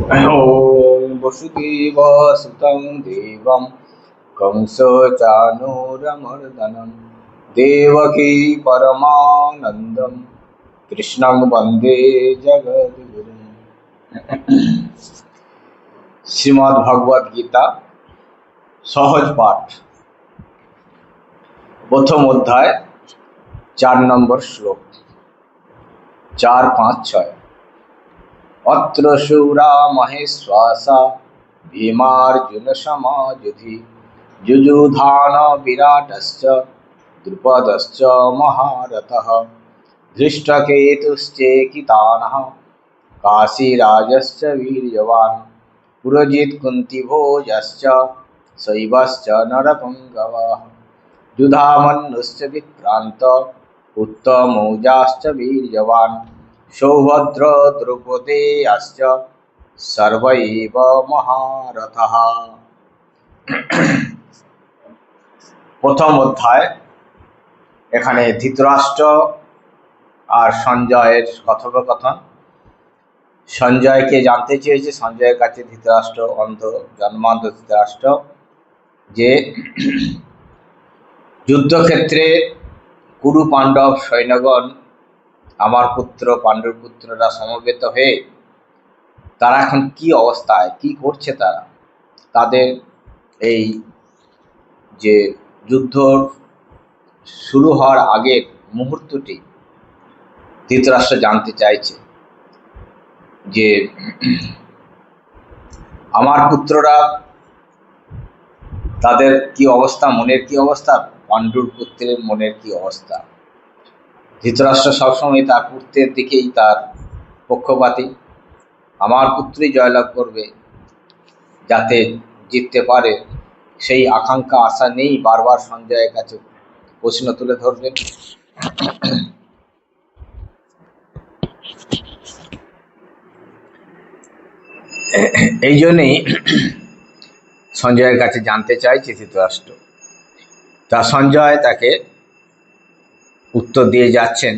ॐ वसुदेवसुतं देवं कंसचानूरमर्दनं देवकी परमानन्दं कृष्णं वन्दे जगद्गुरुं। শ্রীমদ্ ভগবদ গীতা সহজ পাঠ, প্রথম অধ্যায় 4 নম্বর শ্লোক 4, 5, 6। অত্র শূরা মহেশ্বাসা ভীমার্জুন সমাযুধি যুযুধান বিরাটশ্চ দ্রুপদশ্চ মহারথঃ ধৃষ্টকেতুশ্চেকিতানः কাশীরাজশ্চ বীর্যवान् পুরজিৎ কুন্তিভোজশ্চ শৈবশ্চ নরপুঙ্গवः युधामन्युश्च विक्रान्त उत्तमौजाश्च वीर्यवान् सौभद्र द्रौपदेयश्च सर्व एव महारथः। প্রথম অধ্যায়। এখানে ধৃতরাষ্ট্র আর সঞ্জয়ের কথোপকথন। সঞ্জয়কে জানতে চেয়েছে, সঞ্জয়ের কাছে ধৃতরাষ্ট্র অন্ধ, জন্মান্ধ ধৃতরাষ্ট্র, যে যুদ্ধক্ষেত্রে কুরু পাণ্ডব সৈন্যগণ আমার পুত্র পাণ্ডুর পুত্ররা সমবেত হয়ে তারা এখন কি অবস্থায়, কি করছে, তাদের এই যে যুদ্ধ শুরু হওয়ার আগের মুহূর্তটি ধৃতরাষ্ট্র জানতে চাইছে, যে আমার পুত্ররা তাদের কি অবস্থা, মনের কি অবস্থা, পাণ্ডুর পুত্রের মনের কি অবস্থা। ধৃতরাষ্ট্র সবসময় তার পুত্রের দিকেই তার পক্ষপাতী, আমার পুত্রই জয়লাভ করবে, যাতে জিততে পারে সেই আকাঙ্ক্ষা আশা নেই। বারবার সঞ্জয়ের কাছে প্রশ্ন তুলে ধরবেন। এই জন্যই সঞ্জয়ের কাছে জানতে চাইছে ধৃতরাষ্ট্র। তা সঞ্জয় তাকে উত্তর দিয়ে যাচ্ছেন,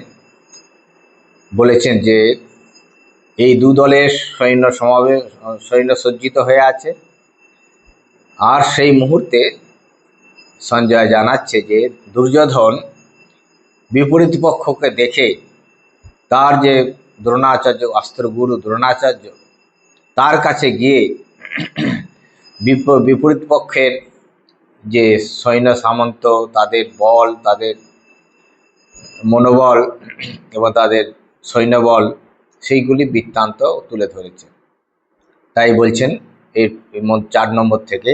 বলেছেন যে এই দু দলের সৈন্য সজ্জিত হয়ে আছে। আর সেই মুহূর্তে সঞ্জয় জানাচ্ছে যে দুর্যোধন বিপরীত পক্ষকে দেখে তার যে দ্রোণাচার্য, অস্ত্রগুরু দ্রোণাচার্য, তার কাছে গিয়ে বিপরীত পক্ষের যে সৈন্য সামন্ত, তাদের বল, তাদের মনোবল এবং তাদের সৈন্যবল, সেইগুলি বৃত্তান্ত তুলে ধরেছে। তাই বলছেন এর 4 নম্বর থেকে,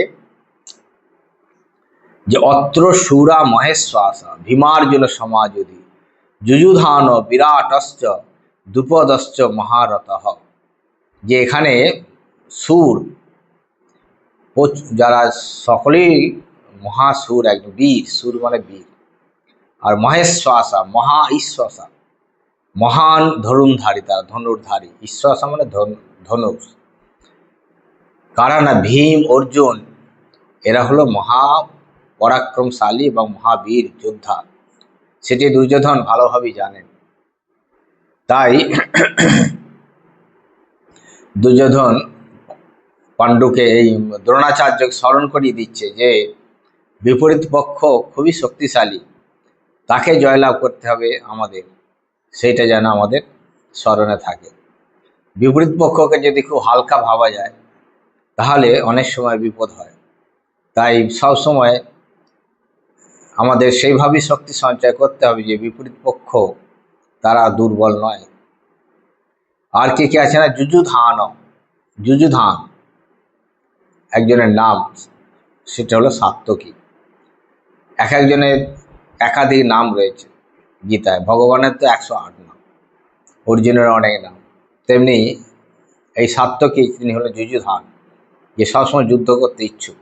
যে অত্র শূরা মহেশ্বাসা ভীমার্জুন সমাযুধি যুযুধান বিরাটশ্চ দ্রুপদশ্চ মহারথঃ। যে এখানে সুর, যারা সকলেই মহাসুর, একজন বীর, সুর মানে বীর, আর মহেশ্বাসা মহা ঈশ্বসা, মহান ধনুর্ধারী, তারা ধনুর্ধারী, ঈশ্বসা মানে ধনুষ। কারা না? ভীম, অর্জুন, এরা হলো মহা পরাক্রমশালী এবং মহাবীর যোদ্ধা। সেটি দুর্যোধন ভালোভাবেই জানেন। তাই দুর্যোধন পাণ্ডুকে, এই দ্রোণাচার্যকে স্মরণ করিয়ে দিচ্ছে যে বিপরীত পক্ষ খুবই শক্তিশালী, তাকে জয়লাভ করতে হবে আমাদের, সেইটা যেন আমাদের স্মরণে থাকে। বিপরীত পক্ষকে যদি খুব হালকা ভাবা যায় তাহলে অনেক সময় বিপদ হয়। তাই সব সময় আমাদের সেইভাবেই শক্তি সঞ্চয় করতে হবে যে বিপরীত পক্ষ তারা দুর্বল নয়। আর কে কে আছে না? যুযুধান একজনের নাম, সেটা হলো সাত্যকী। এক একজনের একাধিক নাম রয়েছে গীতায়। ভগবানের তো 108 নাম, অর্জুনের অনেক নাম। তেমনি এই সাত্যকী, তিনি হলো যুযুধান, যে সবসময় যুদ্ধ করতে ইচ্ছুক।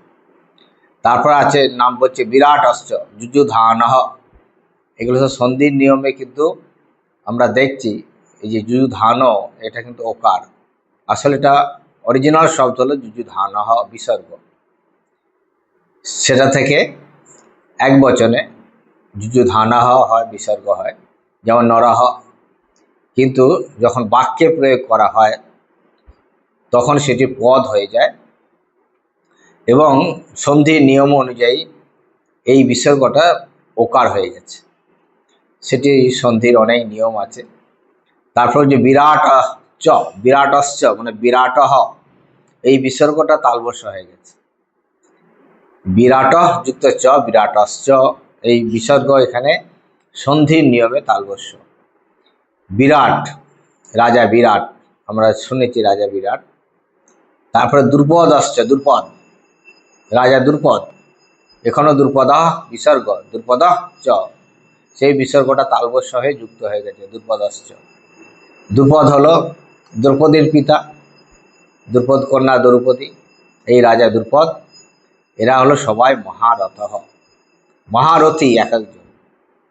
তারপর আছে নাম বলছে বিরাটশ্চ যুযুধানঃ। এগুলো সব সন্ধির নিয়মে, কিন্তু আমরা দেখছি এই যে যুযুধান, এটা কিন্তু ওকার, আসলে এটা অরিজিনাল শব্দ হলো যুযুধানঃ বিসর্গ। সেটা থেকে এক বচনে যুযুধানঃ হয়, বিসর্গ হয়, যেমন নরহ। কিন্তু যখন বাক্যে প্রয়োগ করা হয় তখন সেটি পদ হয়ে যায় এবং সন্ধির নিয়ম অনুযায়ী এই বিসর্গটা ওকার হয়ে গেছে। সেটি সন্ধির অনেক নিয়ম আছে। তারপর যে বিরাট চ, বিরাটশ্চ মানে বিরাটহ, এই বিসর্গটা তালবস্য হয়ে গেছে। বিরাট যুক্ত চ, বিরাটশ্চ, এই বিসর্গ এখানে সন্ধির নিয়মে তালবস্য। বিরাট, রাজা বিরাট, আমরা শুনেছি রাজা বিরাট। তারপরে দ্রুপদ আসছে, দ্রুপদ, রাজা দ্রুপদ, এখনো দ্রুপদ বিসর্গ, দ্রুপদ চ, সেই বিসর্গটা তালবস্য হয়ে যুক্ত হয়ে গেছে, দ্রুপদশ্চ। দ্রুপদ হলো দ্রৌপদীর পিতা, দ্রুপদ কন্যা দ্রৌপদী, এই রাজা দ্রুপদ, এরা হলো সবাই মহারথ, মহারথী এক একজন,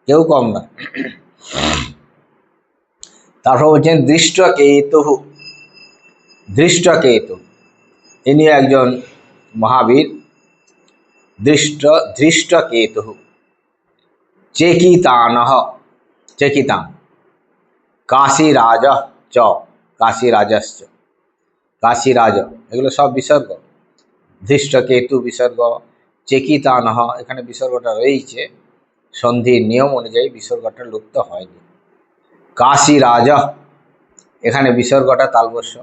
কেউ কম না। তারপর বলছেন দৃষ্টকেতু, দৃষ্টকেতু, ইনি একজন মহাবীর। ধৃষ্টকেতু, চেকিতানহ, চেকিতান, কাশীরাজ চ, কাশীরাজশ্চ, কাশীরাজ, এগুলো সব বিসর্গ। ধৃষ্টকেতু বিসর্গ, চেকিতানহ, এখানে বিসর্গটা রয়েছে, সন্ধির নিয়ম অনুযায়ী বিসর্গটা লুপ্ত হয়নি। কাশীরাজ, এখানে বিসর্গটা তালবস্য।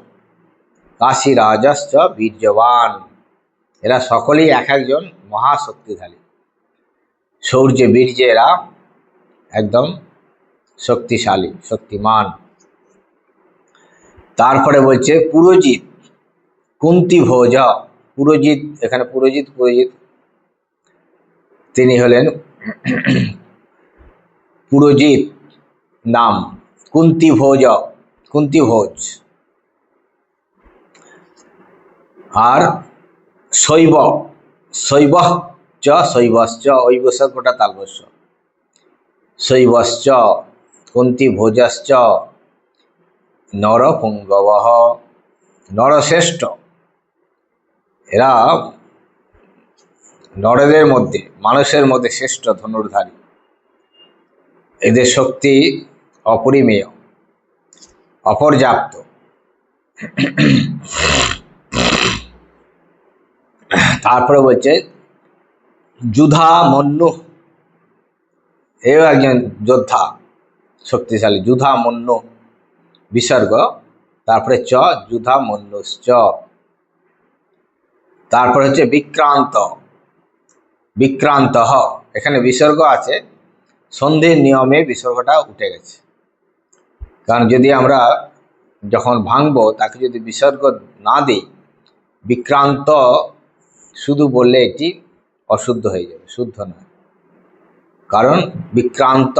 কাশীরাজশ্চ বীর্যবান, এরা সকলেই এক একজন মহাশক্তিশালী, শৌর্যে বীর্যে এরা একদম শক্তিশালী, শক্তিমান। তারপরে বলছে পুরোজিত, কুন্তি ভোজ, পুরোজিত, এখানে পুরোজিত, পুরোজিত তিনি হলেন পুরোজিত নাম, কুন্তি ভোজ, কুন্তি ভোজ। আর শৈব, শৈব চ, শৈবশ্চ, ওই বিসর্গটা তালবস্য। শৈবশ্চ, কুন্তি ভোজশ্চ, নরপুঙ্গব, নরশ্রেষ্ঠ, এরা নরদের মধ্যে, মানুষের মধ্যে শ্রেষ্ঠ ধনুর্ধারী, এদের শক্তি অপরিমেয়, অপর্যাপ্ত। তারপরে বলছে যুধা মন্যু, এও একজন যোদ্ধা শক্তিশালী, যুধা মন্যু বিসর্গ, তারপরে চ, যুধা মন্যুশ্চ। তারপরে হচ্ছে বিক্রান্ত, বিক্রান্ত, এখানে বিসর্গ আছে, সন্ধির নিয়মে বিসর্গটা উঠে গেছে। কারণ যদি আমরা যখন ভাঙবো তাকে যদি বিসর্গ না দিই, বিক্রান্ত শুধু বললে এটি অশুদ্ধ হয়ে যাবে, শুদ্ধ নয়। কারণ বিক্রান্ত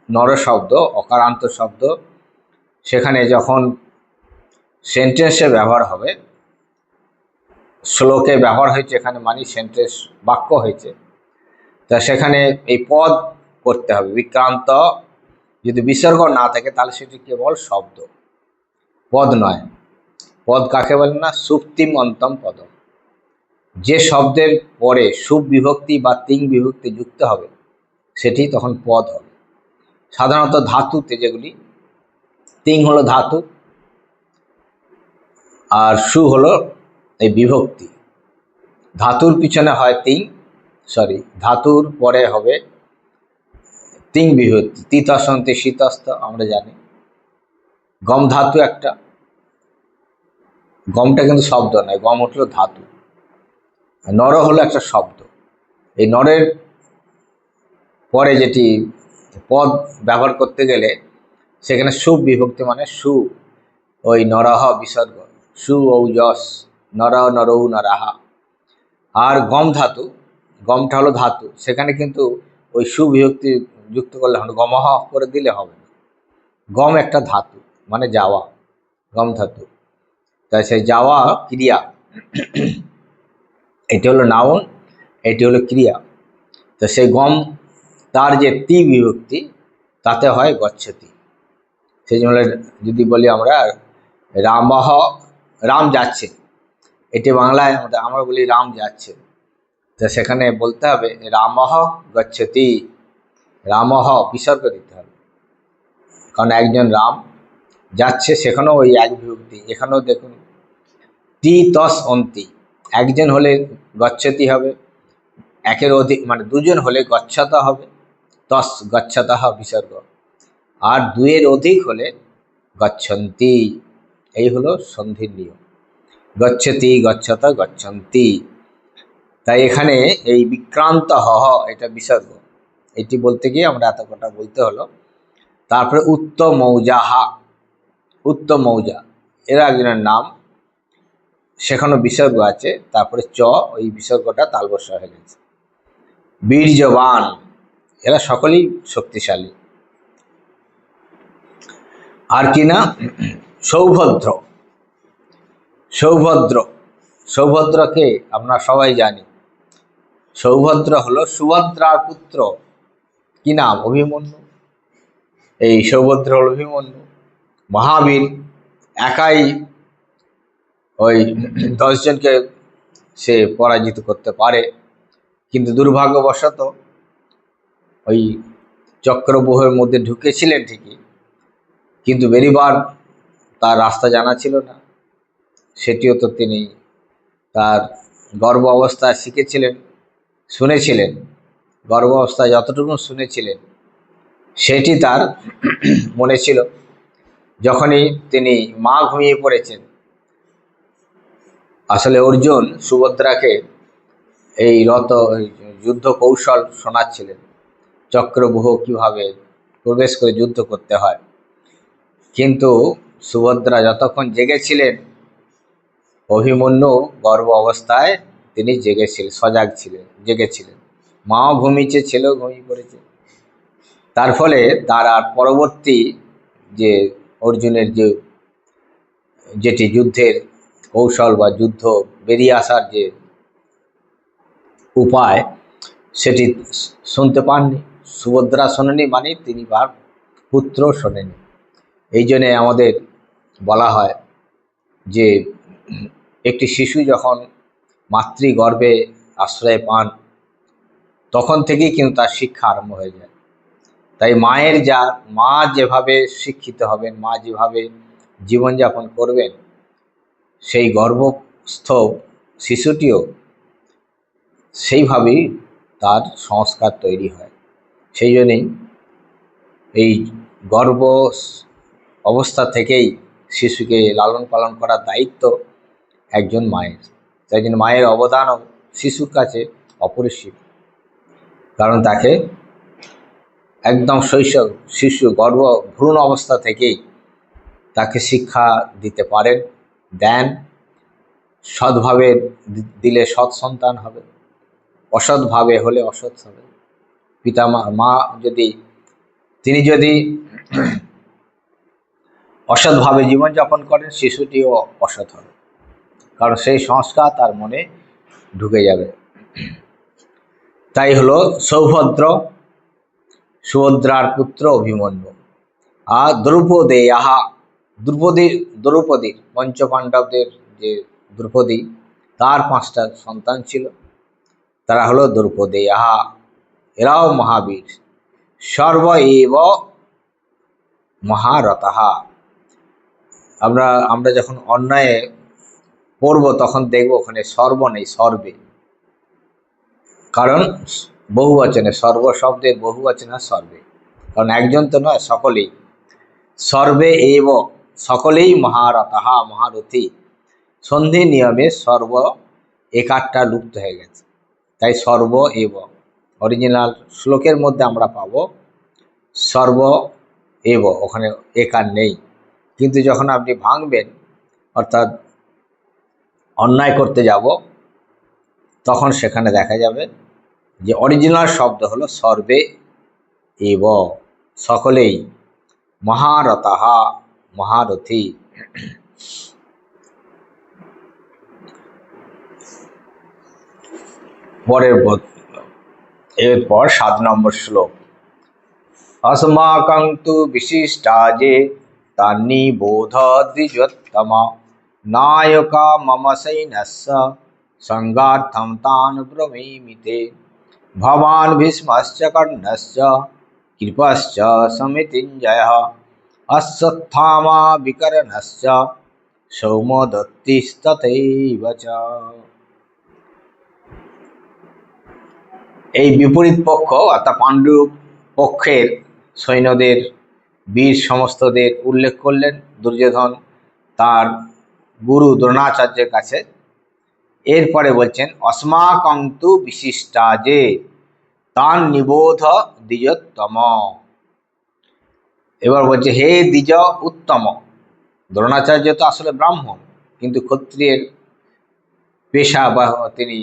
নর শব্দ, অকারান্ত শব্দ, সেখানে যখন সেন্টেন্সে ব্যবহার হবে, শ্লোকে ব্যবহার হয়েছে, এখানে মানে সেন্টেন্স বাক্য হয়েছে, তা সেখানে এই পদ করতে হবে। বিক্রান্ত যদি বিসর্গ না থাকে তাহলে সেটি কেবল শব্দ, পদ নয়। পদ কাকে বলে না? সুপ্তিম অন্তম পদম, যে শব্দের পরে সুপ বিভক্তি বা তিং বিভক্তি যুক্ত হবে সেটি তখন পদ হবে। সাধারণত ধাতুতে যেগুলি, তিং হলো ধাতু আর সু হলো এই বিভক্তি। ধাতুর পিছনে হয় তিং, ধাতুর পরে হবে তিং বিভক্তি, তিতসন্তে শীতস্থ, আমরা জানি। গম ধাতু একটা, গমটা কিন্তু শব্দ নয়, গম হলো ধাতু। নর হলো একটা শব্দ, এই নরের পরে যেটি পদ ব্যবহার করতে গেলে সেখানে সু বিভক্তি মানে সু, ওই নরহ বিসর্গ, সু ঔজস, নর নরৌ নরাহা। আর গম ধাতু, গমটা হলো ধাতু, সেখানে কিন্তু ওই সুবিভক্তি যুক্ত করলে হবে, গমহ করে দিলে হবে না। গম একটা ধাতু মানে যাওয়া, গম ধাতু, তাই সেই যাওয়া ক্রিয়া, এটি হলো নাউন, এটি হলো ক্রিয়া। তো সেই গম, তার যে তি বিভক্তি তাতে হয় গচ্ছতি। সেই জন্য যদি বলি আমরা রামহ, রাম যাচ্ছে, এটি বাংলায় আমরা বলি রাম যাচ্ছে, তো সেখানে বলতে হবে রামহ গচ্ছতি, রামহ বিসর্গ দিতে হবে। কারণ একজন রাম যাচ্ছে, সেখানেও ওই এক বিভক্তি, এখানেও দেখুন তি তস অন্তি, একজন হলে গচ্ছতি হবে, একের অধিক মানে দুজন হলে গচ্ছতা হবে, তস গচ্ছতঃ বিসর্গ, আর দুয়ের অধিক হলে গচ্ছন্তি। এই হলো সন্ধির নিয়ম, গচ্ছতি গচ্ছত গচ্ছন্তি। তাই এখানে এই বিক্রান্ত হহ এটা বিসর্গ, এটি বলতে গিয়ে আমরা এত কথা বলতে হলো। তারপরে উত্তম মৌজাহা, উত্তম মৌজা এরা একজনের নাম, সেখানে বিসর্গ আছে, তারপরে চ, ওই বিসর্গটা তালবস্য হয়ে গেছে। বীর্যবান, এরা সকলেই শক্তিশালী। আর কি না, সৌভদ্র, সৌভদ্র, সৌভদ্রকে আমরা সবাই জানি। সৌভদ্র হলো সুভদ্রার পুত্র, কি নাম, অভিমন্যু। এই সৌভদ্র হল অভিমন্যু, মহাবীর, একাই ওই 10 জনকে সে পরাজিত করতে পারে, কিন্তু দুর্ভাগ্যবশত ওই চক্রব্যূহের মধ্যে ঢুকেছিলেন ঠিকই, কিন্তু বেরিবার তার রাস্তা জানা ছিল না। সেটিও তো তিনি তার গর্ভ অবস্থায় শিখেছিলেন, শুনেছিলেন, গর্ভ অবস্থায় যতটুকু শুনেছিলেন সেটি তার মনে ছিল। যখনই তিনি মা ঘুমিয়ে পড়েছেন, আসলে অর্জুন সুভদ্রাকে এই যুদ্ধ কৌশল শোনাচ্ছিলেন, চক্রব্যূহ কিভাবে প্রবেশ করে যুদ্ধ করতে হয়। কিন্তু সুভদ্রা যতক্ষণ জেগেছিলেন, অভিমন্যু গর্ভ অবস্থায় তিনি জেগেছিলেন, সজাগ ছিলেন, জেগেছিলেন। মাও ঘুমিয়েছে, ছেলেও ঘুমিয়ে পড়েছে। তার ফলে তার আর পরবর্তী যে অর্জুনের যেটি যুদ্ধের কৌশল বা যুদ্ধ বেরিয়ে আসার যে উপায়, সেটি শুনতে পাননি। সুভদ্রা শোনেনি মানে তিনি তার পুত্র শোনেনি। এই জন্যে আমাদের বলা হয় যে একটি শিশু যখন মাতৃগর্ভে আশ্রয় পান, তখন থেকেই কিন্তু তার শিক্ষা আরম্ভ হয়ে যায়। তাই মা যেভাবে শিক্ষিত হবেন, মা যেভাবে জীবনযাপন করবেন, সেই গর্ভস্থ শিশুটিও সেইভাবেই তার সংস্কার তৈরি হয়। সেই জন্যেই এই গর্ভ অবস্থা থেকেই শিশুকে লালন পালন করার দায়িত্ব একজন মায়ের। তাই জন্য মায়ের অবদানও শিশুর কাছে অপরিসীম, কারণ তাকে একদম শৈশব শিশু ভ্রূণ অবস্থা থেকেই তাকে শিক্ষা দিতে পারেন, দেন। সৎভাবে দিলে সৎ সন্তান হবে, অসৎভাবে হলে অসৎ হবে। মা তিনি যদি অসৎভাবে জীবনযাপন করেন, শিশুটিও অসৎ হবে, কারণ সেই সংস্কার তার মনে ঢুকে যাবে। তাই হলো সৌভদ্র, সুভদ্রার পুত্র অভিমন্যু। আর দ্রৌপদেয়াহা, দ্রৌপদীর পঞ্চপাণ্ডবদের যে দ্রৌপদী, তার 5টা সন্তান ছিল, তারা হলো দ্রৌপদেয়াহা, এরাও মহাবীর। সর্ব এব মহারতাহা। আমরা যখন অন্যায়ে পড়ব তখন দেখব ওখানে সর্ব নেই, সর্বে, কারণ বহুবচনে, সর্ব শব্দের বহুবচনে সর্বে, কারণ একজন তো নয়, সকলেই। সর্বে এব, সকলেই মহারতাহা, মহারথী। সন্ধি নিয়মে সর্ব একারটা লুপ্ত হয়ে গেছে, তাই সর্ব এব। অরিজিনাল শ্লোকের মধ্যে আমরা পাব সর্ব এব, ওখানে একার নেই। কিন্তু যখন আপনি ভাঙবেন, অর্থাৎ অন্যায় করতে যাব, তখন সেখানে দেখা যাবে যে অরিজিনাল শব্দ হলো সর্বে এব, সকলেই, মহারতাহা, মহারথী। এরপর 7 নম্বর শ্লোক। अस्माकं तु विशिष्टाजे तानि बोध द्विजोत्तमा नायका मम सैन्यस्य संगार्थं तान् ब्रवीमि ते भवान् भीष्मश्च कर्णश्च कृपश्च समितिञ्जयः अश्वत्थामा विकर्णश्च সৌমদত্তিস্তথৈব চ। এই বিপরীত পক্ষ অর্থাৎ পাণ্ডু পক্ষের সৈন্যদের বীর সমস্তদের উল্লেখ করলেন দুর্যোধন তার গুরু দ্রোণাচার্যের কাছে। এরপরে বলছেন অস্মাকন্তু বিশিষ্টা যে তান নিবোধ দ্বিজোত্তম। এবার বলছে হে দ্বিজ উত্তম। দ্রোণাচার্য তো আসলে ব্রাহ্মণ, কিন্তু ক্ষত্রিয়ের পেশা বা তিনি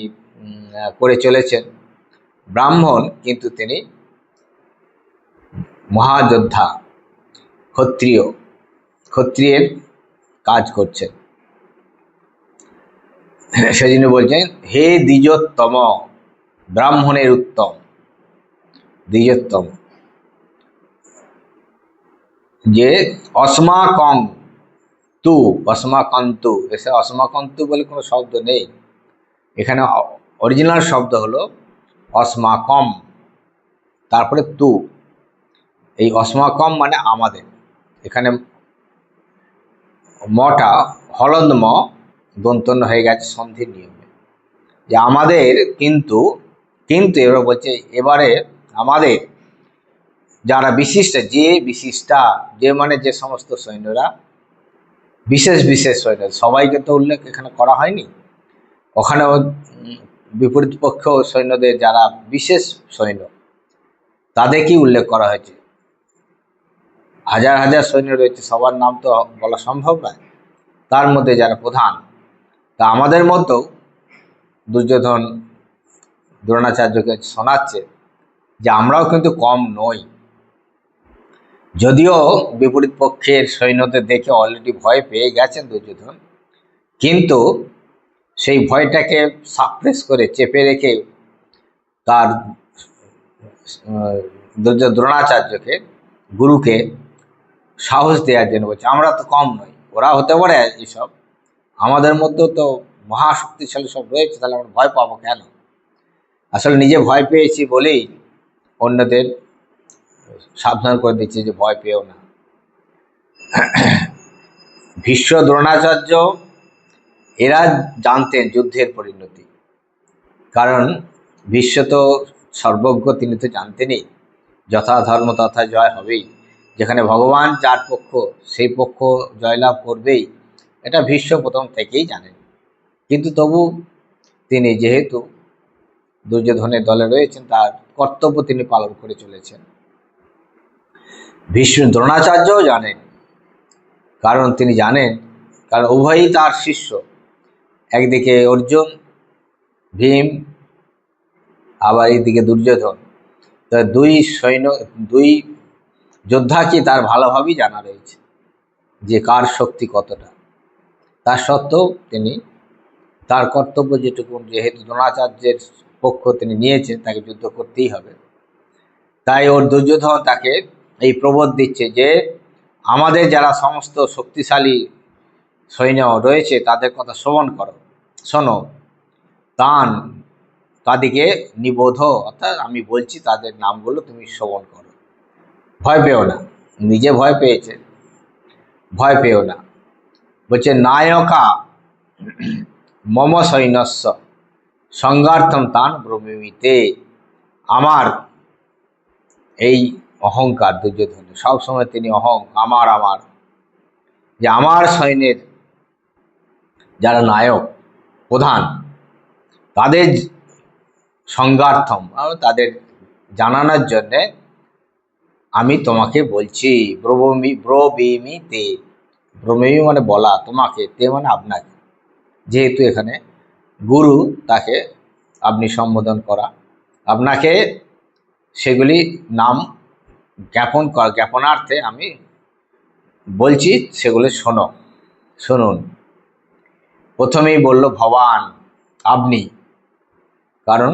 করে চলেছেন। ব্রাহ্মণ কিন্তু তিনি মহাযোদ্ধা, ক্ষত্রিয়ের কাজ করছেন। সেজন্য বলছেন হে দ্বিজোত্তম, ব্রাহ্মণের উত্তম, দ্বিজোত্তম। যে অস্মাকং তু, অস্মাকন্তু, এসে অস্মাকন্তু বলে কোনো শব্দ নেই এখানে। অরিজিনাল শব্দ হলো অস্মাকম, তারপরে তু। এই অস্মাকম মানে আমাদের, এখানে মটা হলন্দ ম দন্তন্য হয়ে গেছে সন্ধির নিয়মে, যে আমাদের কিন্তু, কিন্তু এবার বলছে এবারে আমাদের যারা বিশিষ্ট, যে বিশিষ্টা, যে মানে যে সমস্ত সৈন্যরা বিশেষ বিশেষ সৈন্য, সবাইকে তো উল্লেখ এখানে করা হয়নি। ওখানেও বিপরীত পক্ষ সৈন্যদের যারা বিশেষ সৈন্য তাদেরকে উল্লেখ করা হয়েছে। হাজার হাজার সৈন্য রয়েছে, সবার নাম তো বলা সম্ভব নয়। তার মধ্যে যারা প্রধান, তা আমাদের মতো দুর্যোধন দ্রোণাচার্যকে শোনাচ্ছে যে আমরাও কিন্তু কম নই। যদিও বিপরীত পক্ষের সৈন্যদের দেখে অলরেডি ভয় পেয়ে গেছেন দুর্যোধন, কিন্তু সেই ভয়টাকে সাপ্রেস করে চেপে রেখে তার দ্রোণাচার্যকে, গুরুকে সাহস দেওয়ার জন্য বলছে আমরা তো কম নই, ওরা হতে পারে এসব, আমাদের মধ্যেও তো মহাশক্তিশালী সব রয়েছে, তাহলে আমরা ভয় পাবো কেন? আসলে নিজে ভয় পেয়েছি বলেই অন্যদের সাবধান করে দিচ্ছে যে ভয় পেও না। ভীষ্ম, দ্রোণাচার্য এরা জানতেন যুদ্ধের পরিণতি, কারণ ভীষ্ম তো সর্বজ্ঞ, তিনি তো জানতেনই যথা ধর্ম তথা জয় হবেই, যেখানে ভগবান যার পক্ষ সেই পক্ষ জয়লাভ করবেই, এটা ভীষ্ম প্রথম থেকেই জানেন। কিন্তু তবু তিনি যেহেতু দুর্যোধনের দলে রয়েছেন, তার কর্তব্য তিনি পালন করে চলেছেন। ভীষ্ম, দ্রোণাচার্যও জানেন, কারণ তিনি জানেন, কারণ উভয়ই তার শিষ্য। একদিকে অর্জুন, ভীম, আবার এইদিকে দুর্যোধন। তো দুই যোদ্ধাকে তার ভালোভাবেই জানা রয়েছে যে কার শক্তি কতটা। তার সত্ত্বেও তিনি তার কর্তব্য যেটুকু, যেহেতু দ্রোণাচার্যের পক্ষ তিনি নিয়েছেন, তাকে যুদ্ধ করতেই হবে। তাই ওর দুর্যোধন তাকে এই প্রবোধ দিচ্ছে যে আমাদের যারা সমস্ত শক্তিশালী সৈন্য রয়েছে তাদের কথা শ্রবণ করো, শোনো, তাদেরকে নিবোধ, অর্থাৎ আমি বলছি তাদের নামগুলো তুমি শ্রবণ করো, ভয় পেও না। নিজে ভয় পেয়েছে, ভয় পেও না। বলছে নায়কা মম সৈন্যস্য সংগার্থম তান ব্রহ্মীতে। আমার এই অহংকার দুর্যোধন, সবসময় তিনি আমার আমার, যে আমার সৈন্যের যারা নায়ক প্রধান, তাদের সংগার্থম, তাদের জানানোর জন্যে আমি তোমাকে বলছি। ব্রবীমি তে, ব্রবীমি মানে বলা, তোমাকে, তে মানে আপনাকে, যেহেতু এখানে গুরু, তাকে আপনি সম্বোধন করা, আপনাকে সেগুলি নাম জ্ঞাপনার্থে আমি বলছি, সেগুলো শুনুন। প্রথমেই বলল ভবান, আপনি, কারণ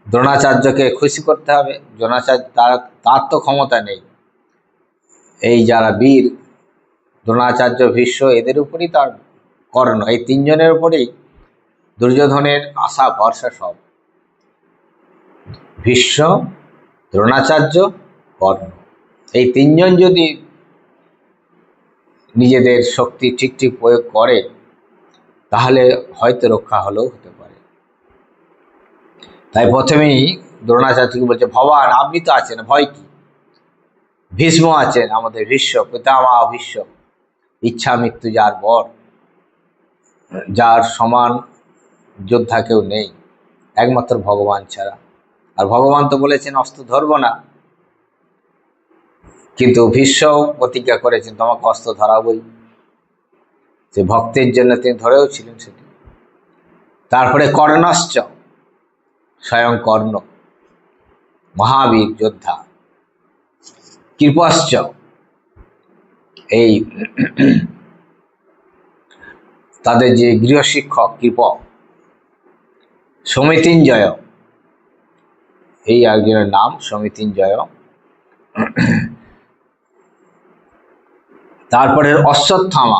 দ্রোণাচার্যকে খুশি করতে হবে। দ্রোণাচার্য তার তো ক্ষমতা নেই, এই যারা বীর দ্রোণাচার্য, ভীষ্ম, এদের উপরই তার কর্ণ, এই তিনজনের উপরেই দুর্যোধনের আশা ভরসা সব। ভীষ্ম, দ্রোণাচার্য, কর্ণ, এই তিনজন যদি নিজেদের শক্তি ঠিক ঠিক প্রয়োগ করে, তাহলে হয়তো রক্ষা হলেও হতে পারে। তাই প্রথমেই দ্রোণাচার্যকে বলছে, ভগবান আপনি তো আছেন, ভয় কি? ভীষ্ম আছেন, আমাদের ভীষ্ম পিতামহ ভীষ্ম, ইচ্ছা মৃত্যু যার বর, যার সমান যোদ্ধা কেউ নেই একমাত্র ভগবান ছাড়া। আর ভগবান তো বলেছেন অস্ত্র ধরবো না, কিন্তু ভীষ্ম প্রতিজ্ঞা করেছেন তোমাকে অস্ত্র ধরাবই। সে ভক্তের জন্য তিনি ধরেও ছিলেন সেটি। তারপরে কর্ণশ্চ, স্বয়ং কর্ণ মহাবীর যোদ্ধা। কৃপশ্চ, এই তাদের যে গৃহশিক্ষক কৃপ। সমিতিঞ্জয়, এই একজনের নাম সমিতিঞ্জয়। তারপরে অশ্বত্থামা,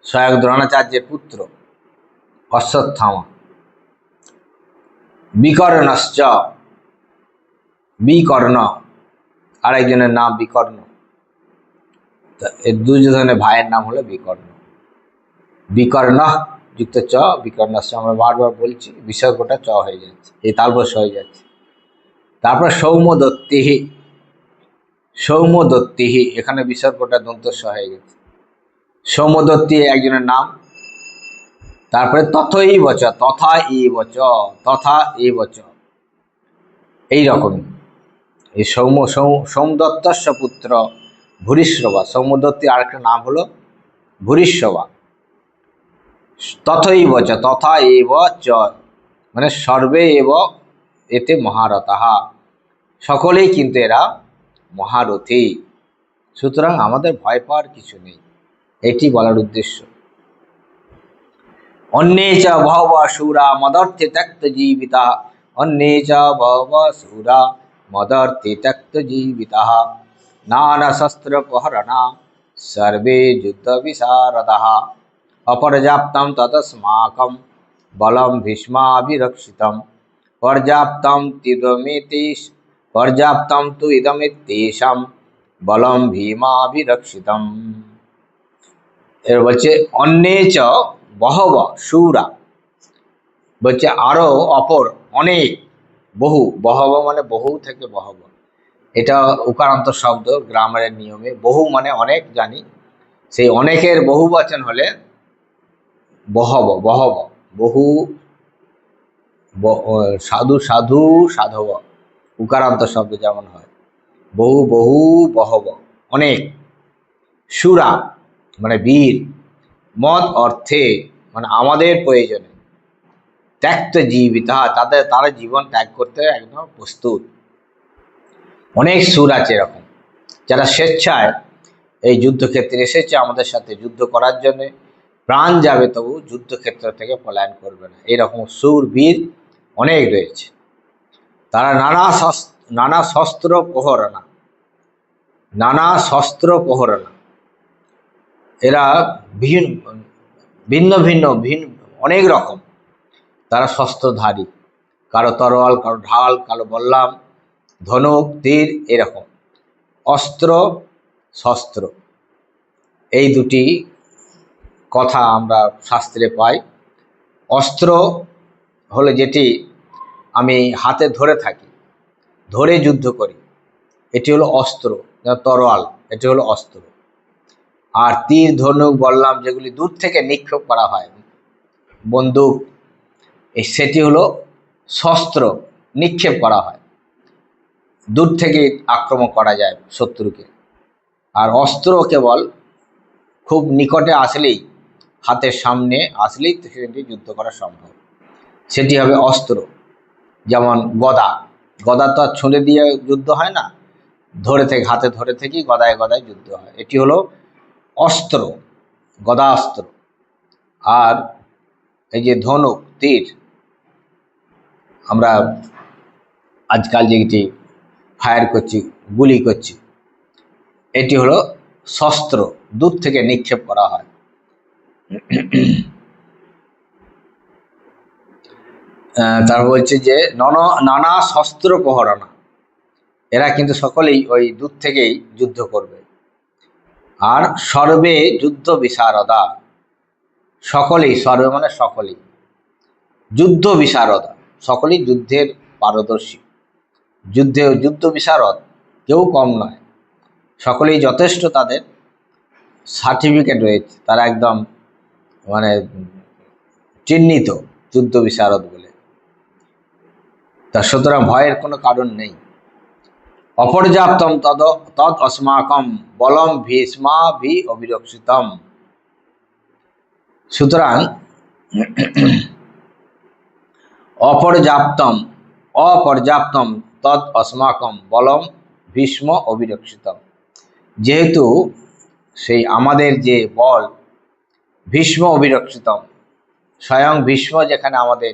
স্বয়ং দ্রোণাচার্যের পুত্র অশ্বত্থামা। বিকর্ণশ্চ, বিকর্ণ, আরেকজনের নাম বিকর্ণ। এই দুর্যোধনের ভাইয়ের নাম হলো বিকর্ণ। বিকর্ণ যুক্ত চ, বিকর্ণশ্চ, আমরা বারবার বলছি, বিসর্গটা চ হয়ে যাচ্ছে, এই তালবশ হয়ে যাচ্ছে। তারপর সৌম্যদত্তিহি, সৌম্যদত্তিহি, এখানে বিসর্গটা দন্তস্ব হয়ে গেছে। সৌম্যদত্তি একজনের নাম। তারপরে তথৈবচ, তথা ইবচ, তথা ইবচ, এইরকমই। এই সোমদত্তস্য পুত্র ভূরিশ্রবা, সৌম্যদত্তি আরেকটা নাম হলো ভূরিশ্রবা। তথৈবচ, তথা এব চ, মানে সর্বে এব এতে মহারথা, সকলেই কিন্তু এরা মহারথী। সুতরাং আমাদের ভয় পাওয়ার কিছু নেই, এটি বলার উদ্দেশ্য। অন্যে চ বহব শূরা মদর্থে ত্যক্ত জীবিতা, অন্যে চ বহব শূরা মদর্থে ত্যক্ত জীবিতা, নানা শস্ত্র প্রহরণা সর্বে যুদ্ধ বিশারদঃ, অপর্যাপ্তম তদস্মাকম বলম ভীষ্মাভিরক্ষিতম, পর্যাপ্তম পর্যাপ্তম তু ইদমিত্যেষাম বলম ভীমাভিরক্ষিতম। এর বলছে অন্যে চ বহব শূরা, বলছে আরো অপর অনেক, বহু, বহব মানে বহু থেকে বহব, এটা উকারান্ত শব্দ গ্রামারের নিয়মে। বহু মানে অনেক জানি, সেই অনেকের বহু বচন হলে বহব, বহব, বহু, সাধু সাধু সাধব, উকারান্ত শব্দ যেমন হয়, বহু বহু বহব অনেক। সুরা মানে বীর, মত অর্থে মানে আমাদের প্রয়োজনে, ত্যক্ত জীবিতা, তারা জীবন ত্যাগ করতে একদম প্রস্তুত। অনেক সুর আছে এরকম, যারা স্বেচ্ছায় এই যুদ্ধক্ষেত্রে এসেছে আমাদের সাথে যুদ্ধ করার জন্য, প্রাণ যাবে তবু যুদ্ধক্ষেত্র থেকে পলায়ন করবে না, এরকম সুর বীর অনেক রয়েছে। তারা নানা শস্ত্র প্রহরণা, নানা শস্ত্র প্রহরণা, এরা ভিন্ন ভিন্ন অনেক রকম, তারা শস্ত্রধারী, কারো তরোয়াল, কারো ঢাল, কারো বল্লাম, ধনুক, তীর, এরকম অস্ত্র শস্ত্র। এই দুটি কথা আমরা শাস্ত্রে পাই। অস্ত্র হলো যেটি আমি হাতে ধরে থাকি, ধরে যুদ্ধ করি, এটি হলো অস্ত্র। তরোয়াল, এটি হলো অস্ত্র। আর তীর, ধনুক, বল্লাম যেগুলি দূর থেকে নিক্ষেপ করা হয়, বন্দুক, সেটি হলো শস্ত্র, নিক্ষেপ করা হয়, দূর থেকে আক্রমণ করা যায় শত্রুকে। আর অস্ত্র কেবল খুব নিকটে আসলেই, হাতের সামনে আসলেই সেটি যুদ্ধ করা সম্ভব, সেটি হবে অস্ত্র। যেমন গদা, গদা তো আর ছুঁড়ে দিয়ে যুদ্ধ হয় না, ধরে থেকে, হাতে ধরে থেকেই গদায় গদায় যুদ্ধ হয়, এটি হলো অস্ত্র, গদাস্ত্র। আর এই যে ধনুক, তীর, আমরা আজকাল যেটি ফায়ার করছি, গুলি করছি, এটি হলো শস্ত্র, দূর থেকে নিক্ষেপ করা হয়। তার বলছে যে নানা শস্ত্র প্রহরণা, এরা কিন্তু সকলেই ওই দূর থেকেই যুদ্ধ করবে। আর সর্বে যুদ্ধ বিশারদা, সকলেই, সর্বে মানে সকলেই, যুদ্ধ বিশারদা, সকলেই যুদ্ধের পারদর্শী, যুদ্ধ বিশারদ, কেউ কম নয়, সকলেই যথেষ্ট, তাদের সার্টিফিকেট রয়েছে, তারা একদম মানে চিহ্নিত যুদ্ধ বিশারদ বলে। তা সুতরাং ভয়ের কোনো কারণ নেই। অপর্যাপ্তম তদ অস্মাকম বলম ভীষ্মাভি অবিরক্ষিতম। সুতরাং অপর্যাপ্তম তদ অস্মাকম বলম ভীষ্ম অবিরক্ষিতম, যেহেতু সেই আমাদের যে বল ভীষ্ম অবিরক্ষিতম, স্বয়ং ভীষ্ম যেখানে আমাদের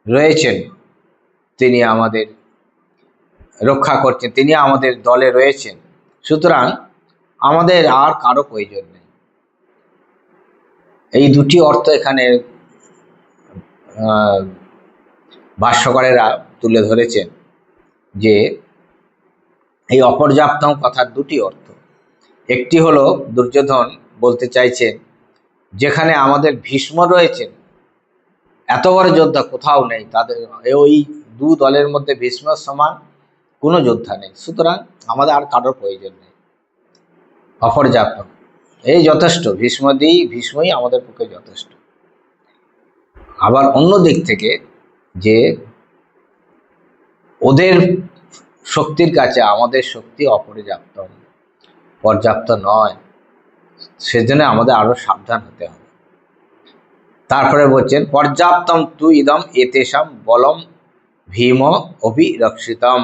রয়েছেন, তিনি আমাদের রক্ষা করছেন, তিনি আমাদের দলে রয়েছেন, সুতরাং আমাদের আর কারো প্রয়োজন নেই। এই দুটি অর্থ এখানে ভাষ্যকারেরা তুলে ধরেছেন, যে এই অপর্যাপ্তম কথার দুটি অর্থ। একটি হলো দুর্যোধন বলতে চাইছেন, যেখানে আমাদের ভীষ্ম রয়েছেন, এত বড় যোদ্ধা কোথাও নেই, তাদের ওই দু দলের মধ্যে ভীষ্মের সমান কোনো যোদ্ধা নেই, সুতরাং আমাদের আর কারোর প্রয়োজন নেই। অপর্যাপ্ত, এই যথেষ্ট, ভীষ্মই আমাদের পক্ষে যথেষ্ট। আবার অন্য দিক থেকে, যে ওদের শক্তির কাছে আমাদের শক্তি পর্যাপ্ত নয়, সেজন্য আমাদের আরো সাবধান হতে হবে। তারপরে বলছেন পর্যাপ্তম তু ইদম এতেষাম বলম ভীম অভিরক্ষিতম।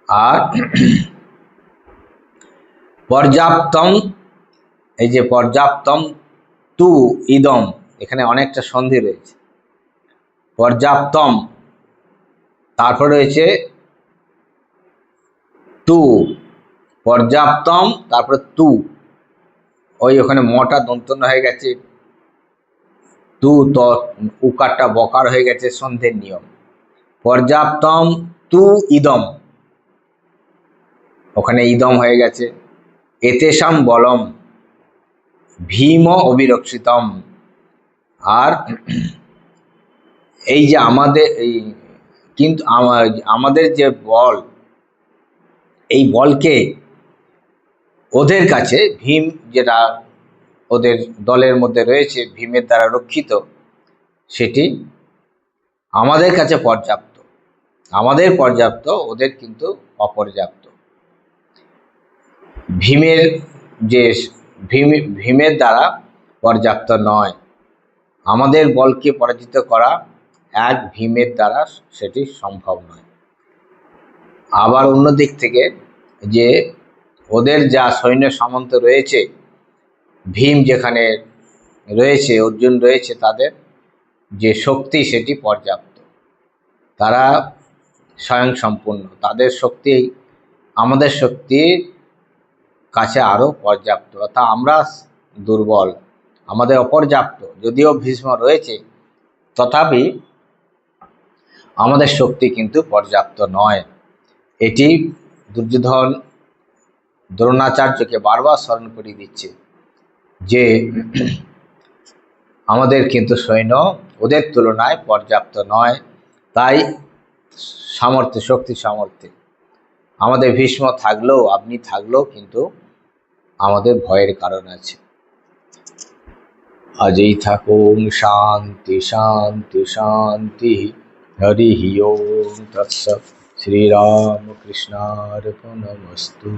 আর পর্যাপ্তম, এই যে পর্যাপ্তম তু ইদম, এখানে অনেকটা সন্ধি রয়েছে। পর্যাপ্তম, তারপর রয়েছে তু, পর্যাপ্তম, তারপরে তু, ওখানে মটা দন্তন্য হয়ে গেছে, তু ত উকারটা বকার হয়ে গেছে, সন্ধ্যের নিয়ম। পর্যাপ্তম তু ইদম, ওখানে ইদম হয়ে গেছে। এতেষাম বলম ভীম অবিরক্ষিতম। আর এই যে আমাদের কিন্তু আমাদের যে বল, এই বলকে ওদের কাছে, ভীম যেটা ওদের দলের মধ্যে রয়েছে, ভীমের দ্বারা রক্ষিত, সেটি আমাদের কাছে পর্যাপ্ত, আমাদের পর্যাপ্ত, ওদের কিন্তু অপর্যাপ্ত। ভীমের দ্বারা পর্যাপ্ত নয়, আমাদের বলকে পরাজিত করা এক ভীমের দ্বারা সেটি সম্ভব নয়। আবার অন্য দিক থেকে, যে ওদের যা সৈন্য সামন্ত রয়েছে, ভীম যেখানে রয়েছে, অর্জুন রয়েছে, তাদের যে শক্তি সেটি পর্যাপ্ত, তারা স্বয়ং সম্পূর্ণ, তাদের শক্তি আমাদের শক্তির কাছে আরো পর্যাপ্ত, অর্থাৎ আমরা দুর্বল, আমাদের অপর্যাপ্ত। যদিও ভীষ্ম রয়েছে, তথাপি আমাদের শক্তি কিন্তু পর্যাপ্ত নয়। এটি দুর্যোধন দ্রোণাচার্যকে বারবার স্মরণ করিয়ে দিচ্ছে, যে আমাদের কিন্তু সৈন্য ওদের তুলনায় পর্যাপ্ত নয়। তাই শক্তি সামর্থ্যে আমাদের ভীষ্ম থাকলেও, আপনি থাকলেও কিন্তু আমাদের ভয়ের কারণ আছে। আজই থাকুন শান্তি শান্তি শান্তি। হরি ওম তৎসৎ। শ্রীরামকৃষ্ণার্পণমস্তু।